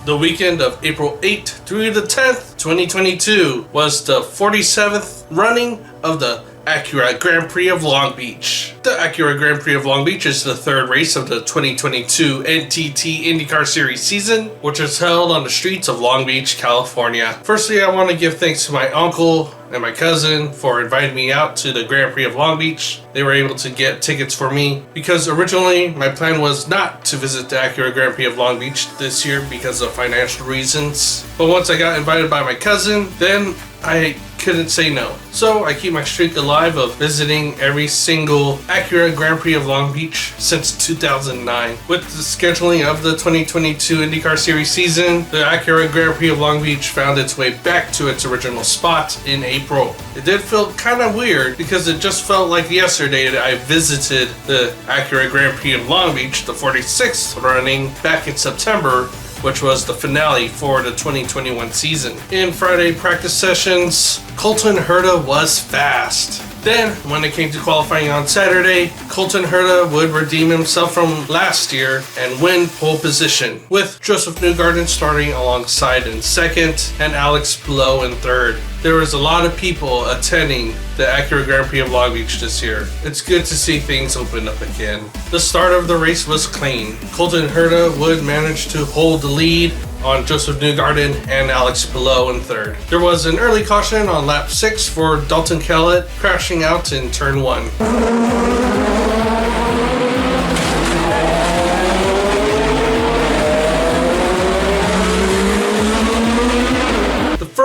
The weekend of April 8th through the 10th, 2022 was the 47th running of the Acura Grand Prix of Long Beach. The Acura Grand Prix of Long Beach is the third race of the 2022 NTT IndyCar Series season, which is held on the streets of Long Beach, California. Firstly, I want to give thanks to my uncle and my cousin for inviting me out to the Grand Prix of Long Beach. They were able to get tickets for me because originally my plan was not to visit the Acura Grand Prix of Long Beach this year because of financial reasons. But once I got invited by my cousin, then I couldn't say no. So I keep my streak alive of visiting every single Acura Grand Prix of Long Beach since 2009. With the scheduling of the 2022 IndyCar Series season, the Acura Grand Prix of Long Beach found its way back to its original spot in April. It did feel kind of weird because it just felt like yesterday that I visited the Acura Grand Prix of Long Beach, the 46th running, back in September, which was the finale for the 2021 season. In Friday practice sessions, Colton Herta was fast. Then, when it came to qualifying on Saturday, Colton Herta would redeem himself from last year and win pole position, with Joseph Newgarden starting alongside in second and Alex Palou in third. There was a lot of people attending the Acura Grand Prix of Long Beach this year. It's good to see things open up again. The start of the race was clean. Colton Herta would manage to hold the lead on Joseph Newgarden and Alex Palou in third. There was an early caution on lap 6 for Dalton Kellett, crashing out in turn 1.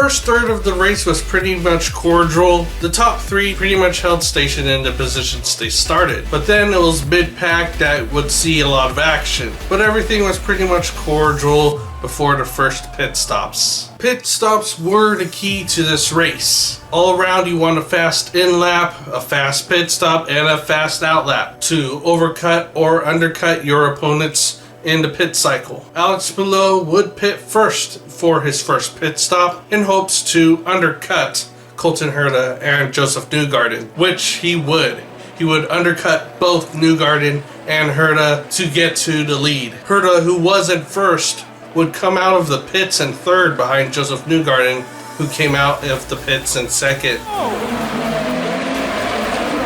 First third of the race was pretty much cordial. The top three pretty much held station in the positions they started, but then it was mid-pack that would see a lot of action. But everything was pretty much cordial before the first pit stops. Pit stops were the key to this race. All around, you want a fast in-lap, a fast pit stop, and a fast out-lap to overcut or undercut your opponents in the pit cycle. Alex Palou would pit first for his first pit stop in hopes to undercut Colton Herta and Joseph Newgarden, which he would. He would undercut both Newgarden and Herta to get to the lead. Herta, who was in first, would come out of the pits in third behind Joseph Newgarden, who came out of the pits in second.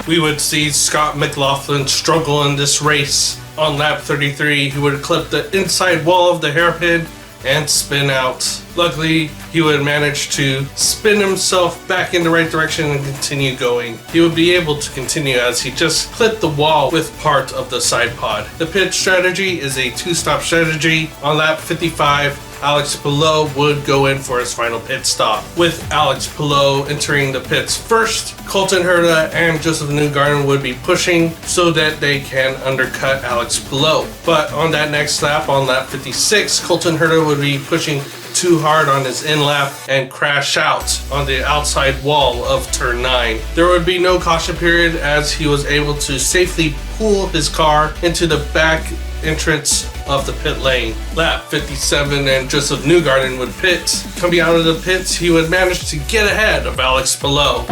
We would see Scott McLaughlin struggle in this race. On lap 33, he would clip the inside wall of the hairpin and spin out. Luckily, he would manage to spin himself back in the right direction and continue going. He would be able to continue as he just clipped the wall with part of the side pod. The pit strategy is a two-stop strategy. On lap 55, Alex Palou would go in for his final pit stop. With Alex Palou entering the pits first, Colton Herta and Joseph Newgarden would be pushing so that they can undercut Alex Palou. But on that next lap, on lap 56, Colton Herta would be pushing too hard on his in-lap and crash out on the outside wall of turn 9. There would be no caution period as he was able to safely pull his car into the back entrance of the pit lane. Lap 57 and Joseph Newgarden would pit. Coming out of the pits, he would manage to get ahead of Alex Palou.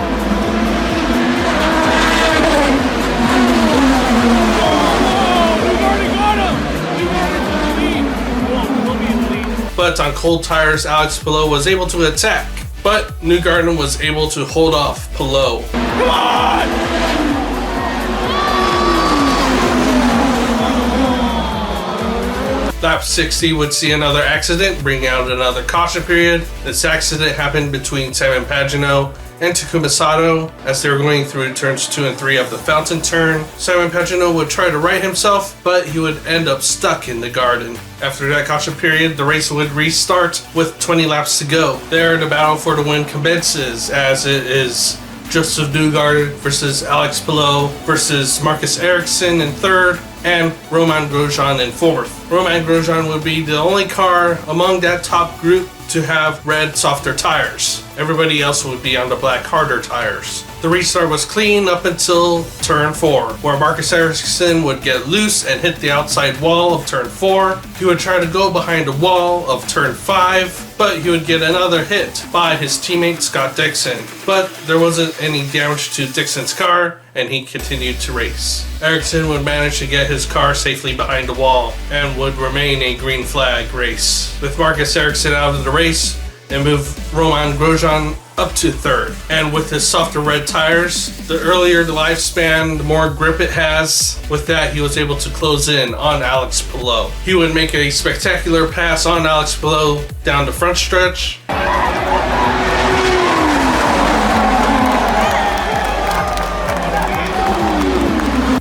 But on cold tires, Alex Palou was able to attack. But Newgarden was able to hold off Palou. Come on! Lap 60 would see another accident, bringing out another caution period. This accident happened between Simon Pagenaud and Takuma Sato as they were going through turns 2 and 3 of the fountain turn. Simon Pagenaud would try to right himself, but he would end up stuck in the garden. After that caution period, the race would restart with 20 laps to go. There, the battle for the win commences as it is Joseph Newgarden versus Alex Palou versus Marcus Ericsson in third and Romain Grosjean in fourth. Romain Grosjean would be the only car among that top group to have red softer tires. Everybody else would be on the black harder tires. The restart was clean up until turn 4, where Marcus Ericsson would get loose and hit the outside wall of turn 4. He would try to go behind a wall of turn 5, but he would get another hit by his teammate Scott Dixon. But there wasn't any damage to Dixon's car, and he continued to race. Ericsson would manage to get his car safely behind the wall and would remain a green flag race, with Marcus Ericsson out of the race and move Romain Grosjean up to 3rd. And with his softer red tires, the earlier the lifespan, the more grip it has. With that, he was able to close in on Alex Palou. He would make a spectacular pass on Alex Palou down the front stretch.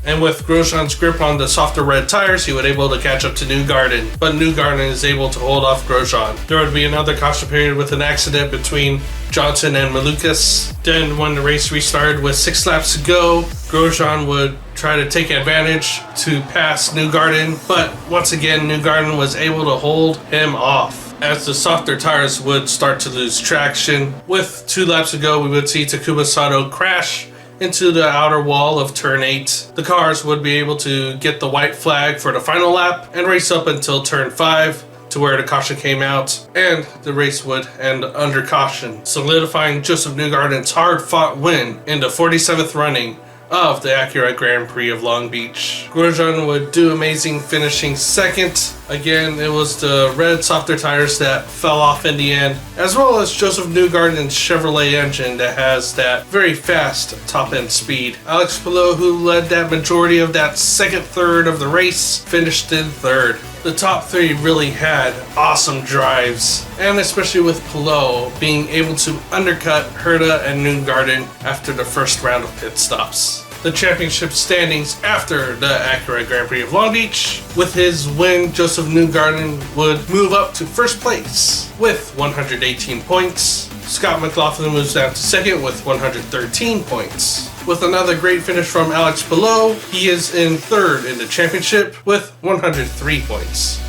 And with Grosjean's grip on the softer red tires, he was able to catch up to Newgarden. But Newgarden is able to hold off Grosjean. There would be another caution period with an accident between Johnson and Malukas. Then when the race restarted with 6 laps to go, Grosjean would try to take advantage to pass Newgarden. But once again, Newgarden was able to hold him off, as the softer tires would start to lose traction. With 2 laps to go, we would see Takuma Sato crash into the outer wall of turn 8. The cars would be able to get the white flag for the final lap and race up until turn 5 to where the caution came out, and the race would end under caution, solidifying Joseph Newgarden's hard-fought win in the 47th running of the Acura Grand Prix of Long Beach. Grosjean would do amazing, finishing 2nd. Again, it was the red softer tires that fell off in the end, as well as Joseph Newgarden's Chevrolet engine that has that very fast top-end speed. Alex Palou, who led that majority of that second third of the race, finished in 3rd. The top 3 really had awesome drives, and especially with Palou being able to undercut Herta and Newgarden after the first round of pit stops. The championship standings after the Acura Grand Prix of Long Beach. With his win, Joseph Newgarden would move up to 1st place with 118 points. Scott McLaughlin moves down to 2nd with 113 points. With another great finish from Alex Palou, he is in 3rd in the championship with 103 points.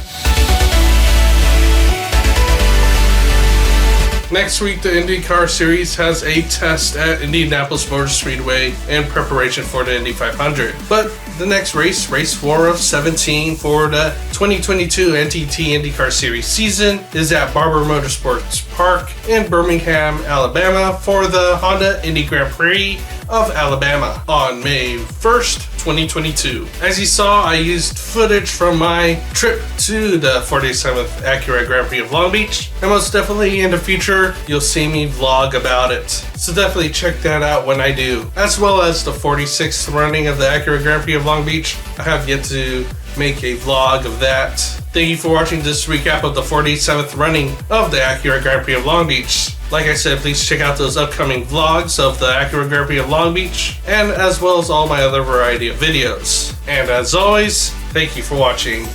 Next week, the IndyCar Series has a test at Indianapolis Motor Speedway in preparation for the Indy 500. But the next race, race 4 of 17 for the 2022 NTT IndyCar Series season, is at Barber Motorsports Park in Birmingham, Alabama for the Honda Indy Grand Prix of Alabama on May 1st, 2022. As you saw, I used footage from my trip to the 47th Acura Grand Prix of Long Beach, and most definitely in the future, you'll see me vlog about it. So definitely check that out when I do. As well as the 46th running of the Acura Grand Prix of Long Beach. I have yet to make a vlog of that. Thank you for watching this recap of the 47th running of the Acura Grand Prix of Long Beach. Like I said, please check out those upcoming vlogs of the Acura Grand Prix of Long Beach, and as well as all my other variety of videos. And as always, thank you for watching.